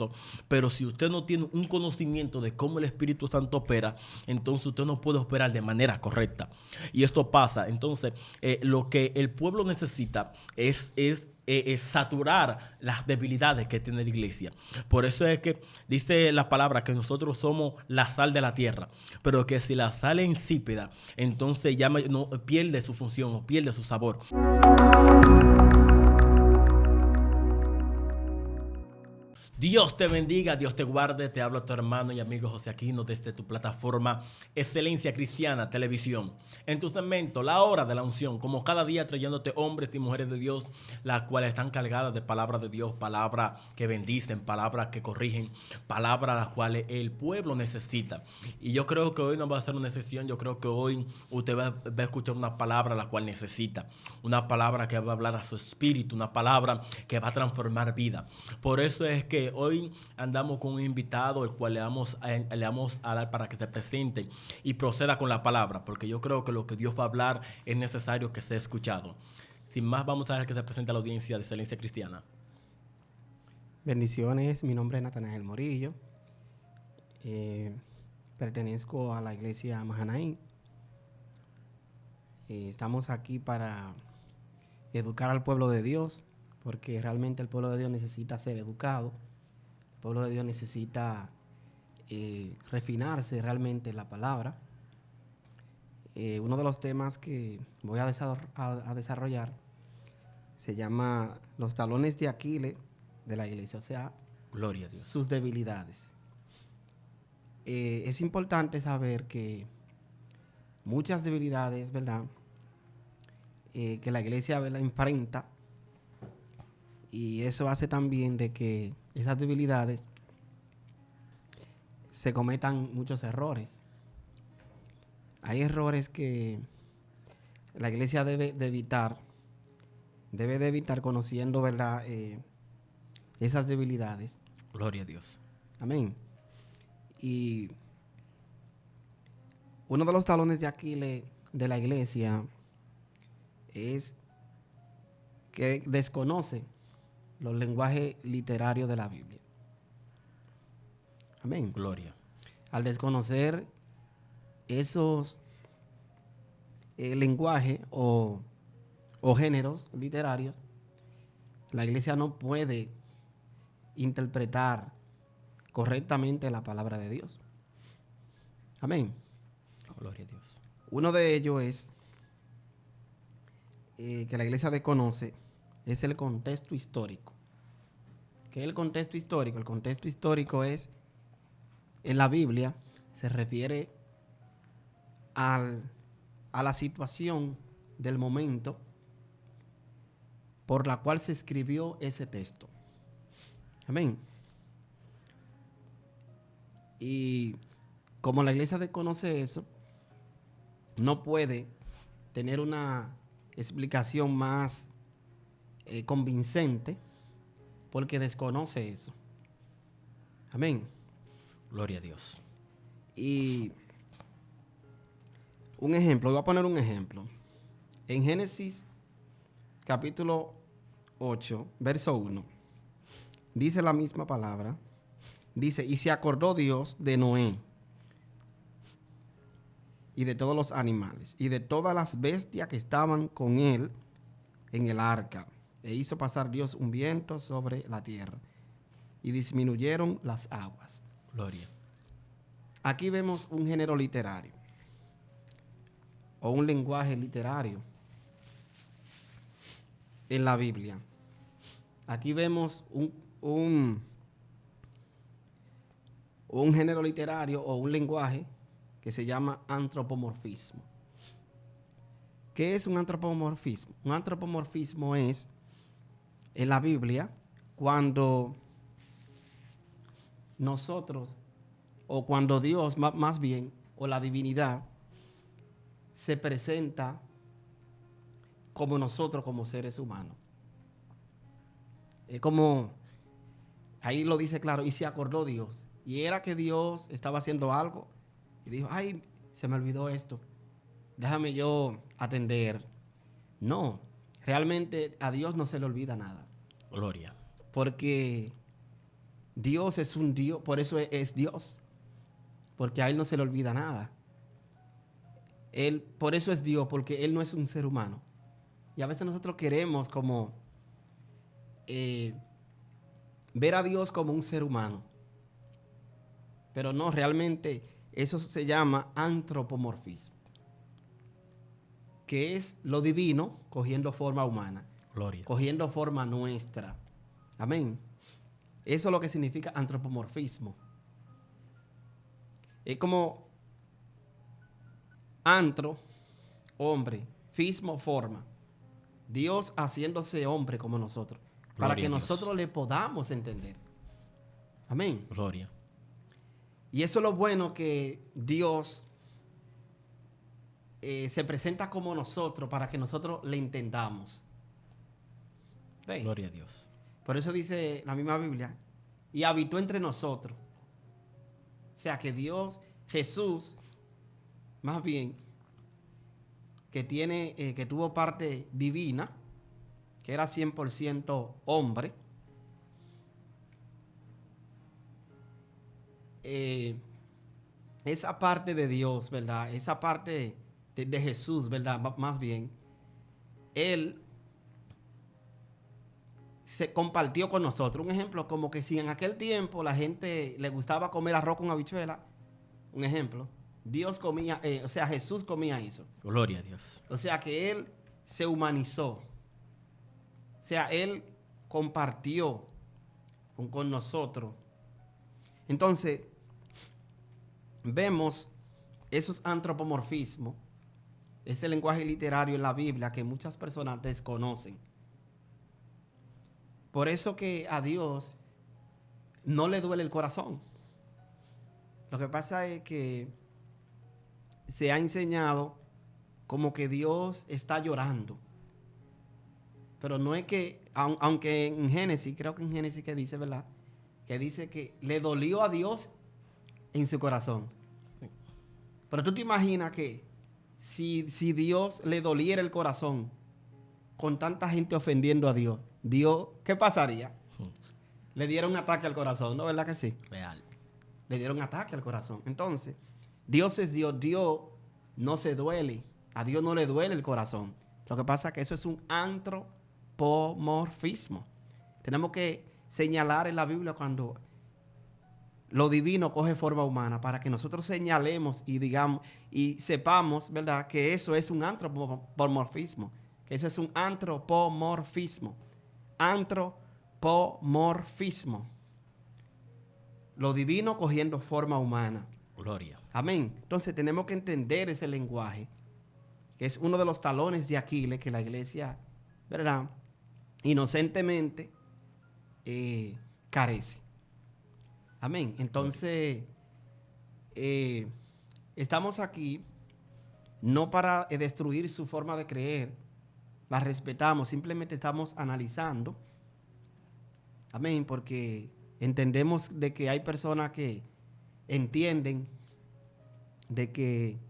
correcto, pero si usted no tiene un conocimiento de cómo el Espíritu Santo opera, entonces usted no puede operar de manera correcta. Y esto pasa. Entonces, lo que el pueblo necesita es saturar las debilidades que tiene la iglesia. Por eso es que dice la palabra que nosotros somos la sal de la tierra, pero que si la sal es insípida, entonces ya no, pierde su función o pierde su sabor. Dios te bendiga, Dios te guarde, te habla tu hermano y amigo José Aquino desde tu plataforma Excelencia Cristiana Televisión. En tu segmento, La Hora de la Unción, como cada día trayéndote hombres y mujeres de Dios, las cuales están cargadas de palabras de Dios, palabras que bendicen, palabras que corrigen, palabras las cuales el pueblo necesita. Y yo creo que hoy no va a ser una excepción, yo creo que hoy usted va a escuchar una palabra la cual necesita, una palabra que va a hablar a su espíritu, una palabra que va a transformar vida. Por eso es que hoy andamos con un invitado, el cual le vamos a dar para que se presente y proceda con la palabra, porque yo creo que lo que Dios va a hablar es necesario que sea escuchado. Sin más, vamos a dejar que se presente a la audiencia de Excelencia Cristiana. Bendiciones, mi nombre es Natanael Morillo, pertenezco a la iglesia Mahanaim. Estamos aquí para educar al pueblo de Dios, porque realmente el pueblo de Dios necesita ser educado. El pueblo de Dios necesita refinarse realmente en la palabra. Uno de los temas que voy a desarrollar se llama los talones de Aquiles de la iglesia, o sea, Gloria a Dios. sus debilidades. Es importante saber que muchas debilidades, ¿verdad?, que la iglesia, ¿verdad?, enfrenta, y eso hace también de que esas debilidades se cometan muchos errores. Hay errores que la iglesia debe de evitar conociendo, ¿verdad?, esas debilidades. Gloria a Dios. Amén. Y uno de los talones de Aquiles de la iglesia es que desconoce los lenguajes literarios de la Biblia. Amén. Gloria. Al desconocer esos lenguajes o géneros literarios, la iglesia no puede interpretar correctamente la palabra de Dios. Amén. Gloria a Dios. Uno de ellos es que la iglesia desconoce es el contexto histórico. ¿Qué es el contexto histórico? El contexto histórico es, en la Biblia, se refiere a la situación del momento por la cual se escribió ese texto. Amén. Y como la iglesia desconoce eso, no puede tener una explicación más convincente porque desconoce eso. Amén. Gloria a Dios. Y un ejemplo, voy a poner un ejemplo. En Génesis capítulo 8, verso 1, dice la misma palabra. Dice, y se acordó Dios de Noé y de todos los animales y de todas las bestias que estaban con él en el arca. E hizo pasar Dios un viento sobre la tierra y disminuyeron las aguas. Gloria. Aquí vemos un género literario o un lenguaje literario en la Biblia. Aquí vemos un género literario o un lenguaje que se llama antropomorfismo. ¿Qué es un antropomorfismo? Un antropomorfismo es, en la Biblia, cuando nosotros, o cuando Dios, más bien, o la divinidad, se presenta como nosotros, como seres humanos. Es como, ahí lo dice claro, y se acordó Dios. Y era que Dios estaba haciendo algo y dijo, ay, se me olvidó esto, déjame yo atender. No, realmente a Dios no se le olvida nada. Gloria. Porque Dios es un Dios, por eso es Dios, porque a Él no se le olvida nada. Él, por eso es Dios, porque Él no es un ser humano. Y a veces nosotros queremos como ver a Dios como un ser humano. Pero no, realmente eso se llama antropomorfismo, que es lo divino cogiendo forma humana, Gloria. cogiendo forma nuestra. Amén. Eso es lo que significa antropomorfismo. Es como antro, hombre, fismo, forma. Dios haciéndose hombre como nosotros, para Gloria que a Dios. nosotros le podamos entender. Amén. Gloria. Y eso es lo bueno, que Dios se presenta como nosotros para que nosotros le entendamos. ¿Veis? Gloria a Dios. Por eso dice la misma Biblia, y habitó entre nosotros. O sea que Dios, Jesús, más bien, que tuvo parte divina, que era 100% hombre, esa parte de Dios, ¿verdad? Esa parte de Jesús, ¿verdad? Más bien, Él se compartió con nosotros. Un ejemplo, como que si en aquel tiempo la gente le gustaba comer arroz con habichuela, un ejemplo, Dios comía, o sea, Jesús comía eso. Gloria a Dios. O sea que Él se humanizó. O sea, Él compartió con nosotros. Entonces, vemos esos antropomorfismos, ese lenguaje literario en la Biblia que muchas personas desconocen. Por eso que a Dios no le duele el corazón. Lo que pasa es que se ha enseñado como que Dios está llorando. Pero no es que, aunque en Génesis, creo que en Génesis que dice, ¿verdad? Que dice que le dolió a Dios en su corazón. Pero tú te imaginas que si Dios le doliera el corazón con tanta gente ofendiendo a Dios, ¿qué pasaría? Le dieron un ataque al corazón, ¿no? ¿Verdad que sí? Real. Le dieron ataque al corazón. Entonces, Dios es Dios. Dios no se duele. A Dios no le duele el corazón. Lo que pasa es que eso es un antropomorfismo. Tenemos que señalar en la Biblia cuando lo divino coge forma humana, para que nosotros señalemos y digamos y sepamos, ¿verdad?, que eso es un antropomorfismo. Que eso es un antropomorfismo. Antropomorfismo. Lo divino cogiendo forma humana. Gloria. Amén. Entonces tenemos que entender ese lenguaje, que es uno de los talones de Aquiles que la iglesia, ¿verdad?, inocentemente carece. Amén. Entonces, estamos aquí no para destruir su forma de creer. La respetamos, simplemente estamos analizando. Amén, porque entendemos de que hay personas que entienden de que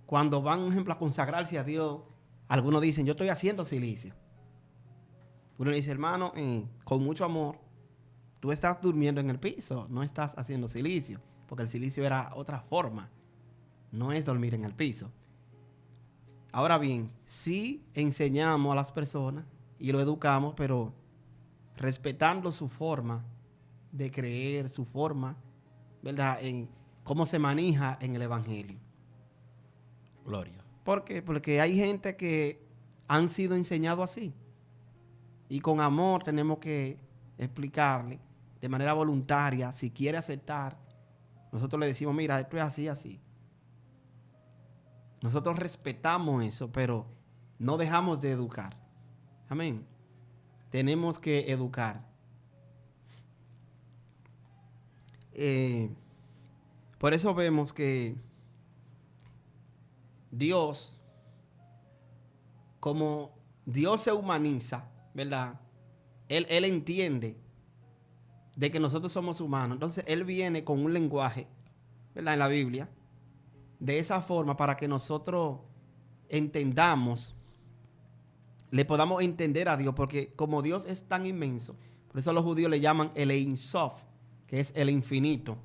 cuando van, por ejemplo, a consagrarse a Dios, algunos dicen, yo estoy haciendo silicio. Uno le dice, hermano, con mucho amor, tú estás durmiendo en el piso, no estás haciendo silicio, porque el silicio era otra forma, no es dormir en el piso. Ahora bien, sí enseñamos a las personas y lo educamos, pero respetando su forma de creer, su forma, ¿verdad?, en cómo se maneja en el Evangelio. Gloria. ¿Por qué? Porque hay gente que han sido enseñados así. Y con amor tenemos que explicarle de manera voluntaria, si quiere aceptar, nosotros le decimos, mira, esto es así, así. Nosotros respetamos eso, pero no dejamos de educar. Amén. Tenemos que educar. Por eso vemos que Dios, como Dios se humaniza, ¿verdad? Él entiende de que nosotros somos humanos. Entonces, Él viene con un lenguaje, ¿verdad?, en la Biblia, de esa forma para que nosotros entendamos, le podamos entender a Dios, porque como Dios es tan inmenso, Por eso los judíos le llaman el Ein Sof, que es el infinito.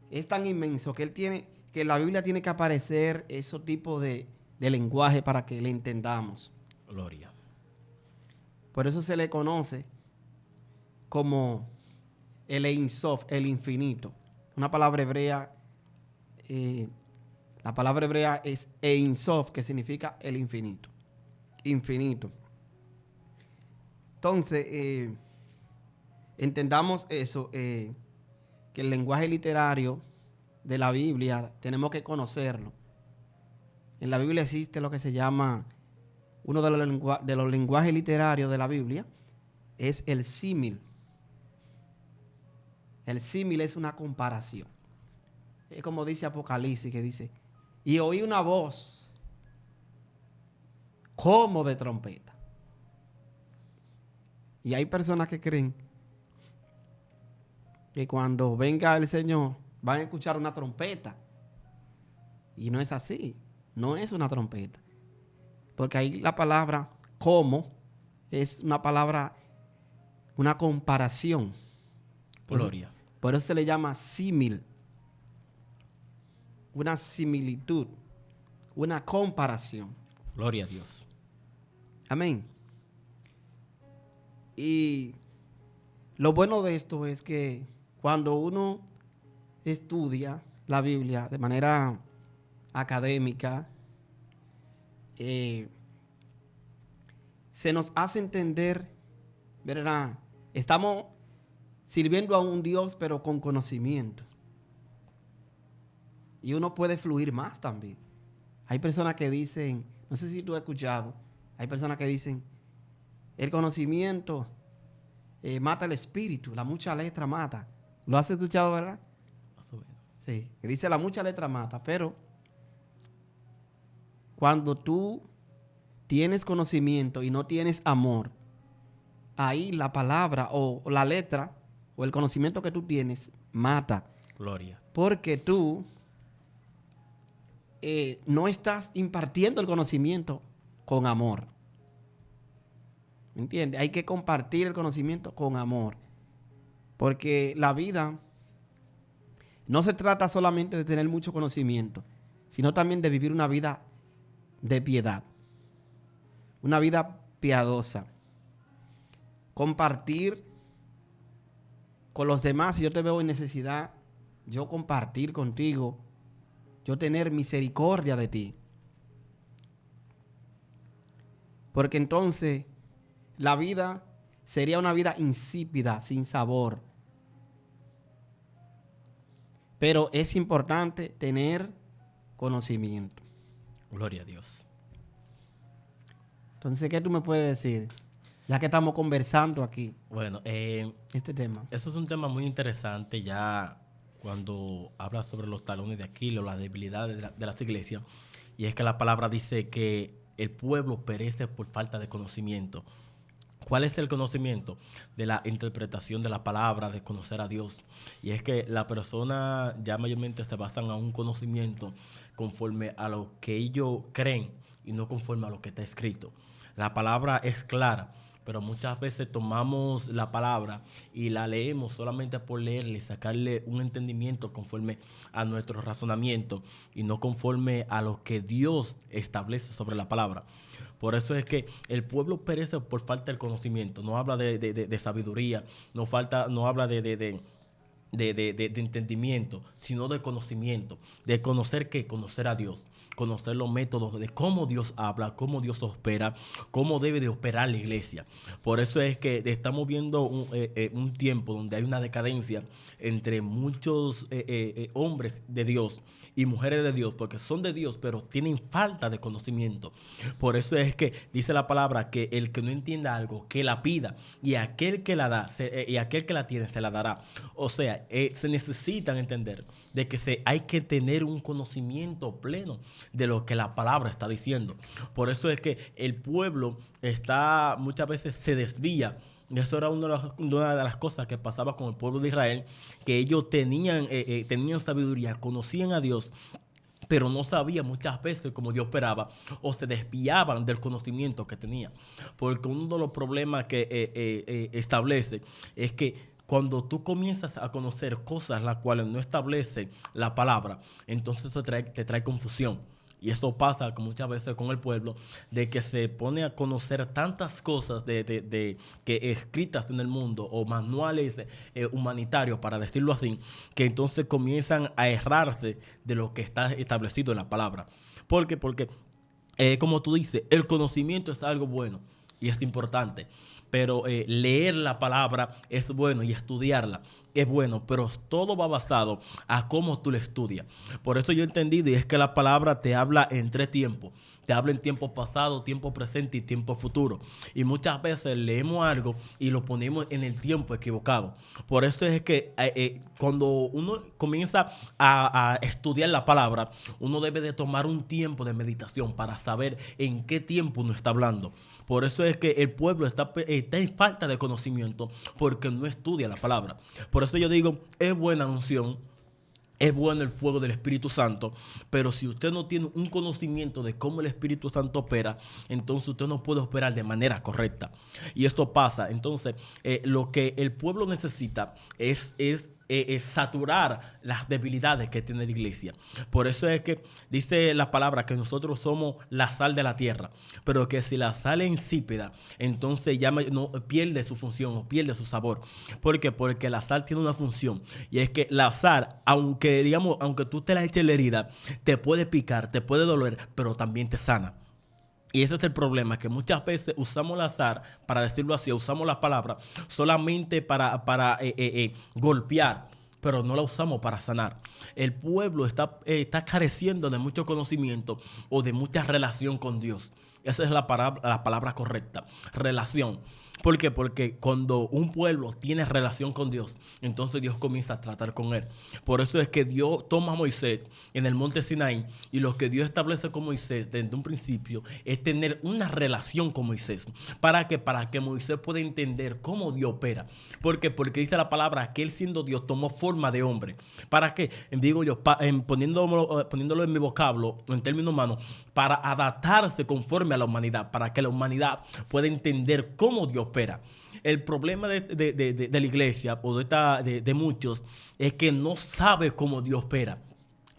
Es tan inmenso que que la Biblia tiene que aparecer ese tipo de lenguaje para que le entendamos. Gloria. Por eso se le conoce como el Ein Sof, el infinito. Una palabra hebrea, la palabra hebrea es Ein Sof, que significa el infinito. Infinito. Entonces, entendamos eso, que el lenguaje literario de la Biblia tenemos que conocerlo. En la Biblia existe lo que se llama, uno de los lenguajes literarios de la Biblia, es el símil. El símil es una comparación. Es como dice Apocalipsis, que dice, y oí una voz como de trompeta. Y hay personas que creen que cuando venga el Señor van a escuchar una trompeta. Y no es así. No es una trompeta. Porque ahí la palabra como es una palabra, una comparación. Gloria. Por eso se le llama símil. Una similitud. Una comparación. Gloria a Dios. Amén. Y lo bueno de esto es que cuando uno estudia la Biblia de manera académica, se nos hace entender, ¿verdad? Estamos sirviendo a un Dios, pero con conocimiento. Y uno puede fluir más también. Hay personas que dicen, no sé si tú has escuchado, hay personas que dicen, el conocimiento mata el espíritu, la mucha letra mata. ¿Lo has escuchado, verdad? Más o menos. Sí, que dice la mucha letra mata, pero cuando tú tienes conocimiento y no tienes amor, ahí la palabra o la letra o el conocimiento que tú tienes mata. Gloria. Porque tú no estás impartiendo el conocimiento con amor. ¿Me entiendes? Hay que compartir el conocimiento con amor. Porque la vida no se trata solamente de tener mucho conocimiento, sino también de vivir una vida de piedad. Una vida piadosa. Compartir con los demás. Si yo te veo en necesidad, yo compartir contigo. Yo tener misericordia de ti. Porque entonces la vida sería una vida insípida, sin sabor. Pero es importante tener conocimiento. Gloria a Dios. Entonces, ¿qué tú me puedes decir? Ya que estamos conversando aquí, Bueno, este tema. eso es un tema muy interesante ya cuando habla sobre los talones de Aquiles, las debilidades de las iglesias. Y es que la palabra dice que el pueblo perece por falta de conocimiento. ¿Cuál es el conocimiento? De la interpretación de la palabra, de conocer a Dios. Y es que la persona ya mayormente se basan a un conocimiento conforme a lo que ellos creen y no conforme a lo que está escrito. La palabra es clara, pero muchas veces tomamos la palabra y la leemos solamente por leerle y sacarle un entendimiento conforme a nuestro razonamiento y no conforme a lo que Dios establece sobre la palabra. Por eso es que el pueblo perece por falta de conocimiento. No habla de sabiduría, no habla de entendimiento, sino de conocimiento, de conocer a Dios, conocer los métodos de cómo Dios habla, cómo Dios opera, cómo debe de operar la iglesia. Por eso es que estamos viendo un tiempo donde hay una decadencia entre muchos hombres de Dios y mujeres de Dios, porque son de Dios, pero tienen falta de conocimiento. Por eso es que dice la palabra que el que no entienda algo, que la pida, y aquel que la da, y aquel que la tiene, se la dará. O sea, se necesitan entender de que hay que tener un conocimiento pleno de lo que la palabra está diciendo. Por eso es que el pueblo muchas veces se desvía. Eso era una de las cosas que pasaba con el pueblo de Israel, que ellos tenían sabiduría, conocían a Dios, pero no sabía muchas veces cómo Dios operaba o se desviaban del conocimiento que tenía. Porque uno de los problemas que establece es que cuando tú comienzas a conocer cosas las cuales no establece la palabra, entonces eso te trae confusión. Y eso pasa muchas veces con el pueblo, de que se pone a conocer tantas cosas que escritas en el mundo o manuales humanitarios, para decirlo así, que entonces comienzan a errarse de lo que está establecido en la palabra. ¿Por qué? Porque, como tú dices, el conocimiento es algo bueno y es importante. Pero leer la palabra es bueno y estudiarla es bueno, pero todo va basado a cómo tú la estudias. Por eso yo he entendido, y es que la palabra te habla en 3 tiempos. Te habla en tiempo pasado, tiempo presente y tiempo futuro. Y muchas veces leemos algo y lo ponemos en el tiempo equivocado. Por eso es que cuando uno comienza a estudiar la palabra, uno debe de tomar un tiempo de meditación para saber en qué tiempo uno está hablando. Por eso es que el pueblo está en falta de conocimiento porque no estudia la palabra. Por eso yo digo, es buena unción, es bueno el fuego del Espíritu Santo, pero si usted no tiene un conocimiento de cómo el Espíritu Santo opera, entonces usted no puede operar de manera correcta. Y esto pasa. Entonces, lo que el pueblo necesita es saturar las debilidades que tiene la iglesia. Por eso es que dice la palabra que nosotros somos la sal de la tierra, pero que si la sal es insípida, entonces ya no, pierde su función o pierde su sabor. ¿Por qué? Porque la sal tiene una función, y es que la sal, aunque tú te la eches en la herida, te puede picar, te puede doler, pero también te sana. Y ese es el problema, que muchas veces usamos la sal, para decirlo así, usamos la palabra solamente para golpear, pero no la usamos para sanar. El pueblo está careciendo de mucho conocimiento o de mucha relación con Dios. Esa es la palabra correcta, relación. ¿Por qué? Porque cuando un pueblo tiene relación con Dios, entonces Dios comienza a tratar con él. Por eso es que Dios toma a Moisés en el monte Sinaí, y lo que Dios establece con Moisés desde un principio es tener una relación con Moisés. ¿Para qué? Para que Moisés pueda entender cómo Dios opera. ¿Por qué? Porque dice la palabra que él, siendo Dios, tomó forma de hombre. ¿Para qué? Digo yo, poniéndolo en mi vocablo, en términos humanos, para adaptarse conforme a la humanidad, para que la humanidad pueda entender cómo Dios opera. El problema de la iglesia o de muchos es que no sabe cómo Dios opera.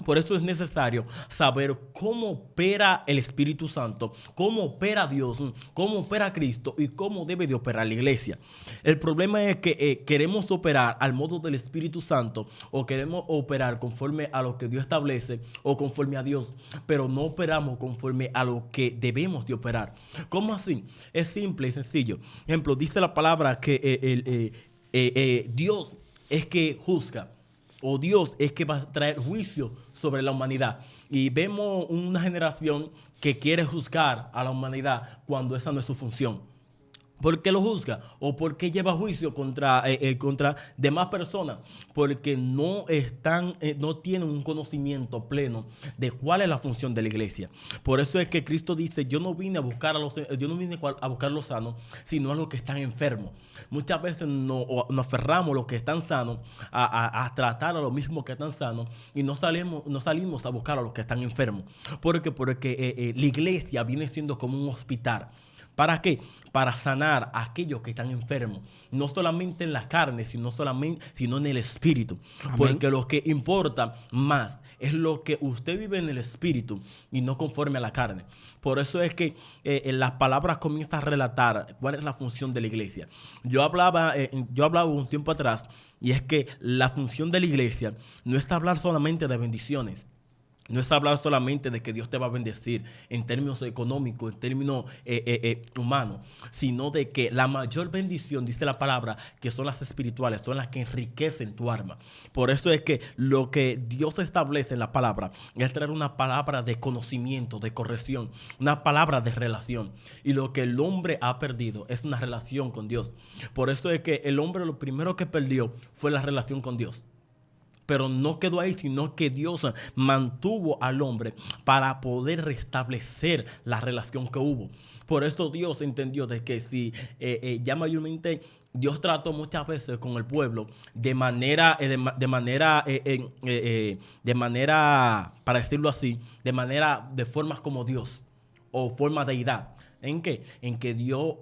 Por eso es necesario saber cómo opera el Espíritu Santo, cómo opera Dios, cómo opera Cristo y cómo debe de operar la iglesia. El problema es que queremos operar al modo del Espíritu Santo, o queremos operar conforme a lo que Dios establece o conforme a Dios, pero no operamos conforme a lo que debemos de operar. ¿Cómo así? Es simple y sencillo. Ejemplo, dice la palabra que Dios es que juzga, o Dios es que va a traer juicio sobre la humanidad. Y vemos una generación que quiere juzgar a la humanidad cuando esa no es su función. ¿Por qué lo juzga? ¿O por qué lleva juicio contra demás personas? Porque no tienen un conocimiento pleno de cuál es la función de la iglesia. Por eso es que Cristo dice, yo no vine a buscar a los sanos, sino a los que están enfermos. Muchas veces nos aferramos a los que están sanos, a tratar a los mismos que están sanos, y no salimos a buscar a los que están enfermos. Porque la iglesia viene siendo como un hospital. ¿Para qué? Para sanar a aquellos que están enfermos, no solamente en la carne, sino en el espíritu. Amén. Porque lo que importa más es lo que usted vive en el espíritu y no conforme a la carne. Por eso es que las palabras comienzan a relatar cuál es la función de la iglesia. Yo hablaba un tiempo atrás, y es que la función de la iglesia no es hablar solamente de bendiciones. No es hablar solamente de que Dios te va a bendecir en términos económicos, en términos humanos, sino de que la mayor bendición, dice la palabra, que son las espirituales, son las que enriquecen tu alma. Por eso es que lo que Dios establece en la palabra es traer una palabra de conocimiento, de corrección, una palabra de relación. Y lo que el hombre ha perdido es una relación con Dios. Por eso es que el hombre lo primero que perdió fue la relación con Dios. Pero no quedó ahí, sino que Dios mantuvo al hombre para poder restablecer la relación que hubo. Por eso Dios entendió de que si ya mayormente Dios trató muchas veces con el pueblo de manera, para decirlo así, de formas como Dios o forma deidad. ¿En qué? En que Dios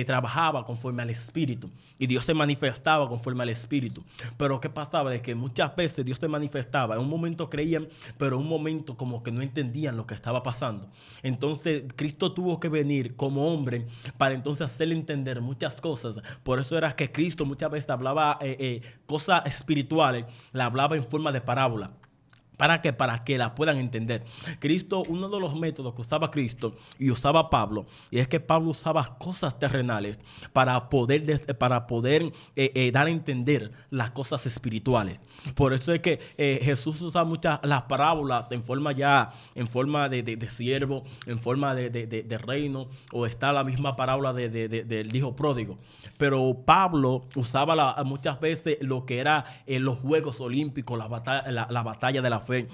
trabajaba conforme al Espíritu y Dios se manifestaba conforme al Espíritu. Pero ¿qué pasaba? De que muchas veces Dios se manifestaba. En un momento creían, pero en un momento como que no entendían lo que estaba pasando. Entonces Cristo tuvo que venir como hombre para entonces hacerle entender muchas cosas. Por eso era que Cristo muchas veces hablaba cosas espirituales, la hablaba en forma de parábola. ¿Para qué? Para que la puedan entender. Cristo, uno de los métodos que usaba Cristo y usaba Pablo, y es que Pablo usaba cosas terrenales para poder dar a entender las cosas espirituales. Por eso es que Jesús usa muchas las parábolas en forma de siervo, en forma de reino, o está la misma parábola del hijo pródigo. Pero Pablo usaba muchas veces lo que era los Juegos Olímpicos, la batalla de la fe,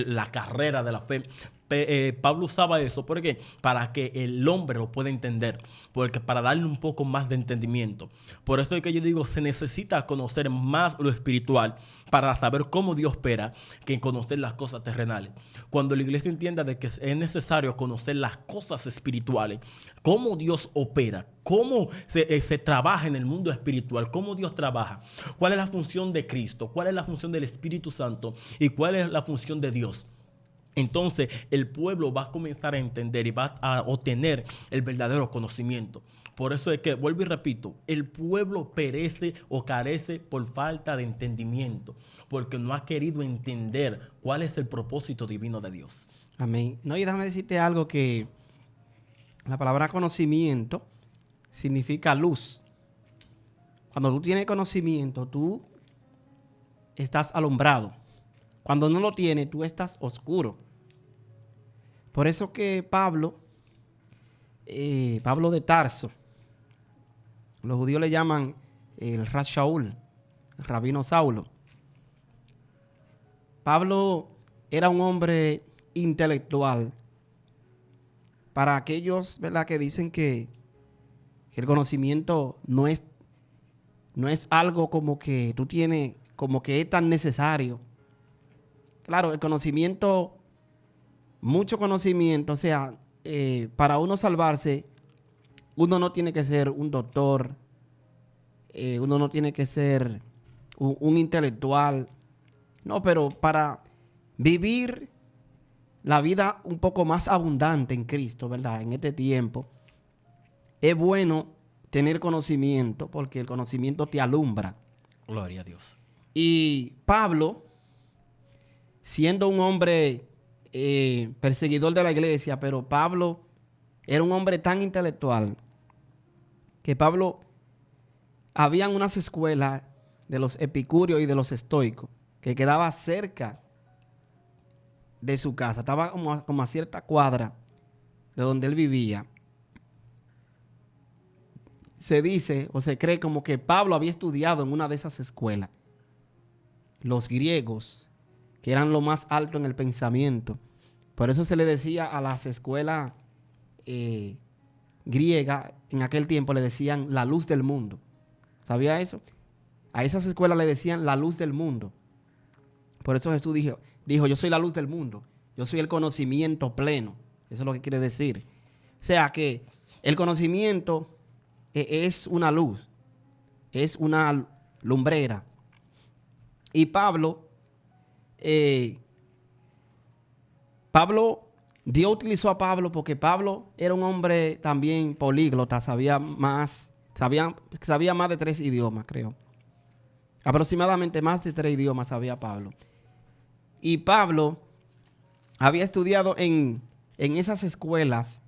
la carrera de la fe. Pablo usaba eso porque para que el hombre lo pueda entender, porque para darle un poco más de entendimiento. Por eso es que yo digo, se necesita conocer más lo espiritual para saber cómo Dios opera que conocer las cosas terrenales. Cuando la iglesia entienda de que es necesario conocer las cosas espirituales, cómo Dios opera, cómo se trabaja en el mundo espiritual, cómo Dios trabaja, cuál es la función de Cristo, cuál es la función del Espíritu Santo y cuál es la función de Dios. Entonces el pueblo va a comenzar a entender y va a obtener el verdadero conocimiento. Por eso es que, vuelvo y repito, el pueblo perece o carece por falta de entendimiento, porque no ha querido entender cuál es el propósito divino de Dios. Amén. No, y déjame decirte algo, que la palabra conocimiento significa luz. Cuando tú tienes conocimiento, tú estás alumbrado. Cuando no lo tienes, tú estás oscuro. Por eso que Pablo de Tarso, los judíos le llaman el Rashaul, el rabino Saulo. Pablo era un hombre intelectual. Para aquellos, ¿verdad?, que dicen que el conocimiento no es algo como que tú tienes, como que es tan necesario. Claro, el conocimiento, mucho conocimiento, o sea, para uno salvarse, uno no tiene que ser un doctor, uno no tiene que ser un intelectual, no, pero para vivir la vida un poco más abundante en Cristo, ¿verdad? En este tiempo, es bueno tener conocimiento, porque el conocimiento te alumbra. Gloria a Dios. Y Pablo, siendo un hombre perseguidor de la iglesia, pero Pablo era un hombre tan intelectual que Pablo, habían unas escuelas de los epicúreos y de los estoicos que quedaba cerca de su casa, estaba como a cierta cuadra de donde él vivía. Se dice o se cree como que Pablo había estudiado en una de esas escuelas. Los griegos, que eran lo más alto en el pensamiento. Por eso se le decía a las escuelas griegas, en aquel tiempo le decían la luz del mundo. ¿Sabía eso? A esas escuelas le decían la luz del mundo. Por eso Jesús dijo, yo soy la luz del mundo. Yo soy el conocimiento pleno. Eso es lo que quiere decir. O sea que el conocimiento es una luz, es una lumbrera. Y Dios utilizó a Pablo porque Pablo era un hombre también políglota, sabía más de 3 idiomas, creo. Aproximadamente más de 3 idiomas sabía Pablo. Y Pablo había estudiado en esas escuelas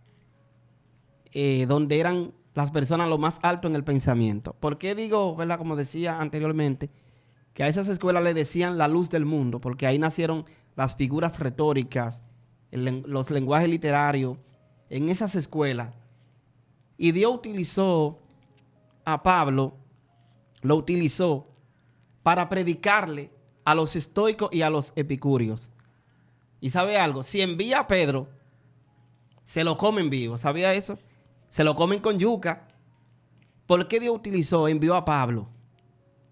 donde eran las personas lo más alto en el pensamiento. ¿Por qué digo, verdad, como decía anteriormente, que a esas escuelas le decían la luz del mundo? Porque ahí nacieron las figuras retóricas, los lenguajes literarios, en esas escuelas. Y Dios utilizó a Pablo, lo utilizó para predicarle a los estoicos y a los epicúreos. ¿Y sabe algo? Si envía a Pedro, se lo comen vivo. ¿Sabía eso? Se lo comen con yuca. ¿Por qué Dios envió a Pablo?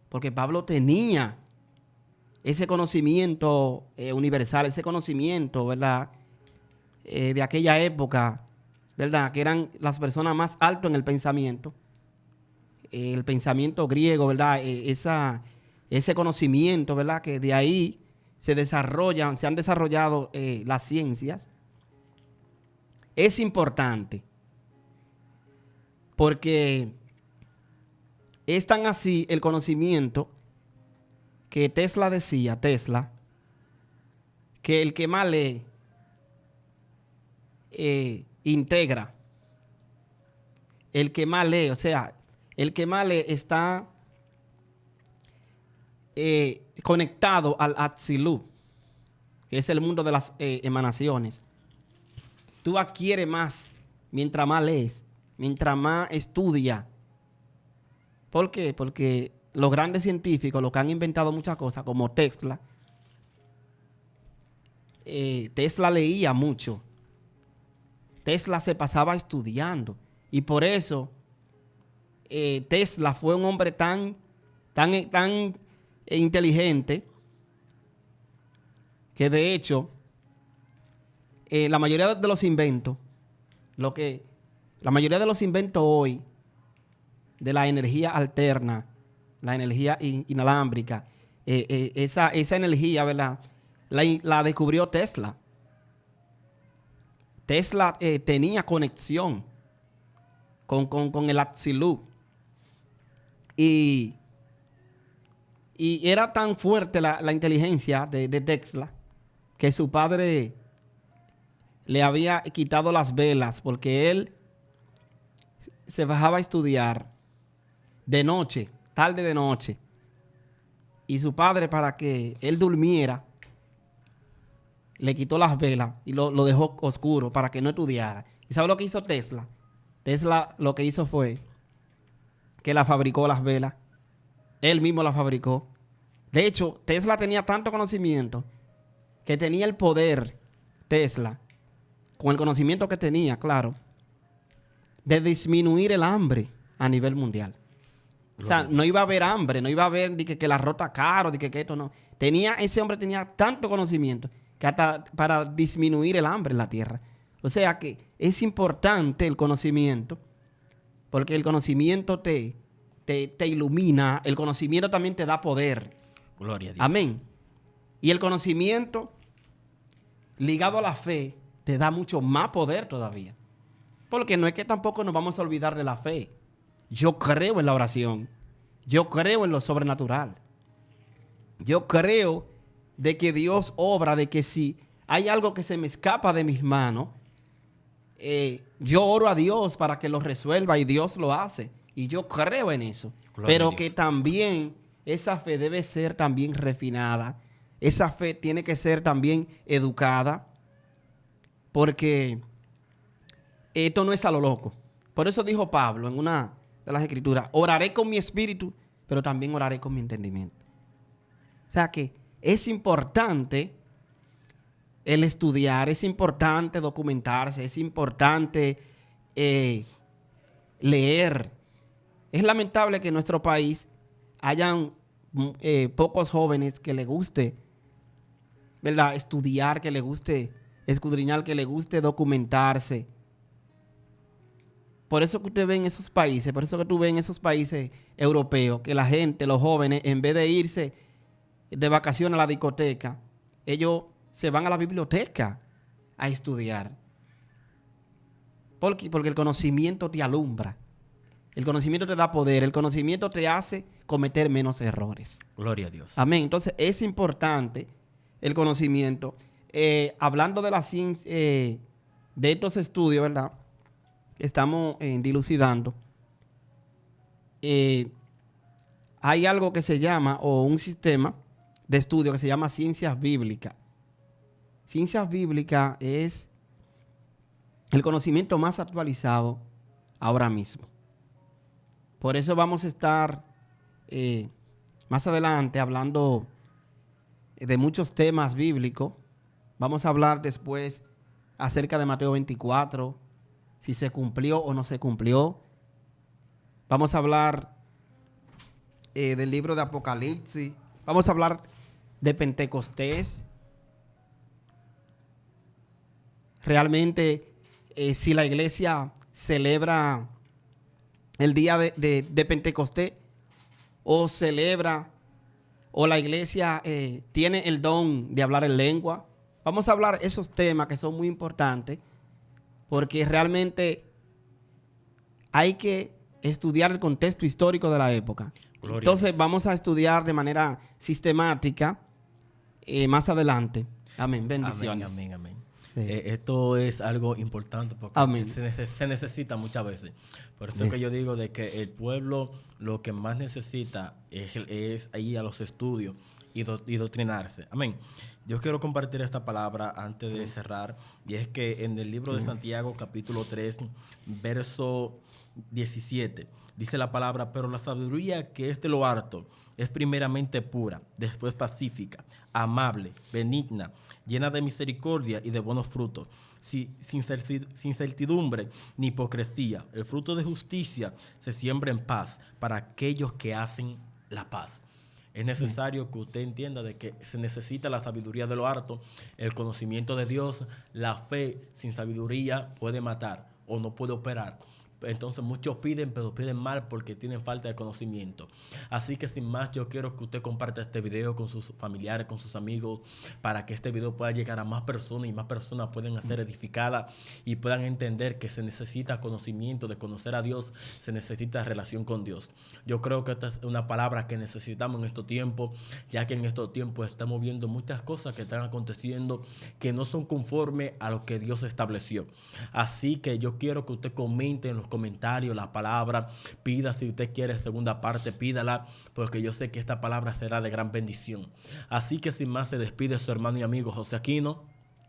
Porque Pablo tenía ese conocimiento universal, ese conocimiento, ¿verdad? De aquella época, ¿verdad? Que eran las personas más altas en el pensamiento griego, ¿verdad? Ese conocimiento, ¿verdad? Que de ahí se han desarrollado las ciencias. Es importante porque es tan así el conocimiento que Tesla decía, que el que más lee integra. El que más lee, o sea, el que más lee está conectado al Atzilut, que es el mundo de las emanaciones. Tú adquieres más mientras más lees, mientras más estudias. ¿Por qué? Porque los grandes científicos, los que han inventado muchas cosas, como Tesla, Tesla leía mucho. Tesla se pasaba estudiando. Y por eso Tesla fue un hombre tan inteligente que de hecho la mayoría de los inventos, hoy de la energía alterna, la energía inalámbrica, esa energía, ¿verdad? La descubrió Tesla. Tesla tenía conexión con el Atzilut. Y era tan fuerte la inteligencia de Tesla que su padre le había quitado las velas porque él se bajaba a estudiar de noche, tarde de noche. Y su padre, para que él durmiera, le quitó las velas y lo dejó oscuro para que no estudiara. ¿Y sabe lo que hizo Tesla? Tesla lo que hizo fue que la fabricó las velas. Él mismo la fabricó. De hecho, Tesla tenía tanto conocimiento que tenía el poder, Tesla, con el conocimiento que tenía, claro, de disminuir el hambre a nivel mundial. O sea, no iba a haber hambre, no iba a haber que el arroz está caro, que esto no. Ese hombre tenía tanto conocimiento que hasta para disminuir el hambre en la tierra. O sea que es importante el conocimiento, porque el conocimiento te ilumina, el conocimiento también te da poder. Gloria a Dios. Amén. Y el conocimiento ligado a la fe te da mucho más poder todavía. Porque no es que tampoco nos vamos a olvidar de la fe. Yo creo en la oración. Yo creo en lo sobrenatural. Yo creo de que Dios obra, de que si hay algo que se me escapa de mis manos, yo oro a Dios para que lo resuelva y Dios lo hace. Y yo creo en eso. Pero que también esa fe debe ser también refinada. Esa fe tiene que ser también educada. Porque esto no es a lo loco. Por eso dijo Pablo en una de las escrituras: oraré con mi espíritu, pero también oraré con mi entendimiento. O sea que es importante el estudiar, es importante documentarse, es importante leer. Es lamentable que en nuestro país hayan pocos jóvenes que les guste, ¿verdad?, estudiar, que les guste escudriñar, que les guste documentarse. Por eso que usted ve en esos países, por eso que tú ves en esos países europeos, que la gente, los jóvenes, en vez de irse de vacaciones a la discoteca, ellos se van a la biblioteca a estudiar. Porque el conocimiento te alumbra. El conocimiento te da poder. El conocimiento te hace cometer menos errores. Gloria a Dios. Amén. Entonces es importante el conocimiento. Hablando de la ciencia, de estos estudios, ¿verdad?, estamos dilucidando. Hay algo que se llama, o un sistema de estudio que se llama ciencias bíblicas. Ciencias bíblicas es el conocimiento más actualizado ahora mismo. Por eso vamos a estar más adelante hablando de muchos temas bíblicos. Vamos a hablar después acerca de Mateo 24, si se cumplió o no se cumplió. Vamos a hablar del libro de Apocalipsis. Vamos a hablar de Pentecostés. Realmente, si la iglesia celebra el día de Pentecostés o celebra o la iglesia tiene el don de hablar en lengua. Vamos a hablar esos temas que son muy importantes porque realmente hay que estudiar el contexto histórico de la época. Gloria Entonces a Dios. vamos a estudiar de manera sistemática más adelante. Amén. Bendiciones. Amén, amén, amén. Sí. Esto es algo importante porque Amén. se necesita muchas veces. Por eso es que yo digo de que el pueblo lo que más necesita es ir a los estudios y doctrinarse. Amén. Yo quiero compartir esta palabra antes de cerrar, y es que en el libro de Santiago, capítulo 3, verso 17, dice la palabra: pero la sabiduría que es de lo alto es primeramente pura, después pacífica, amable, benigna, llena de misericordia y de buenos frutos, sin certidumbre ni hipocresía. El fruto de justicia se siembra en paz para aquellos que hacen la paz. Es necesario que usted entienda de que se necesita la sabiduría de lo alto, el conocimiento de Dios. La fe sin sabiduría puede matar o no puede operar. Entonces muchos piden, pero piden mal porque tienen falta de conocimiento. Así que sin más, yo quiero que usted comparta este video con sus familiares, con sus amigos, para que este video pueda llegar a más personas y más personas puedan ser edificadas y puedan entender que se necesita conocimiento, de conocer a Dios, se necesita relación con Dios. Yo creo que esta es una palabra que necesitamos en estos tiempos, ya que en estos tiempos estamos viendo muchas cosas que están aconteciendo que no son conformes a lo que Dios estableció. Así que yo quiero que usted comente en los comentarios la palabra, pida si usted quiere segunda parte, pídala, porque yo sé que esta palabra será de gran bendición. Así que sin más, se despide su hermano y amigo José Aquino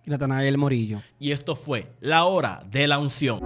Y Natanael Morillo. y esto fue La Hora de la Unción.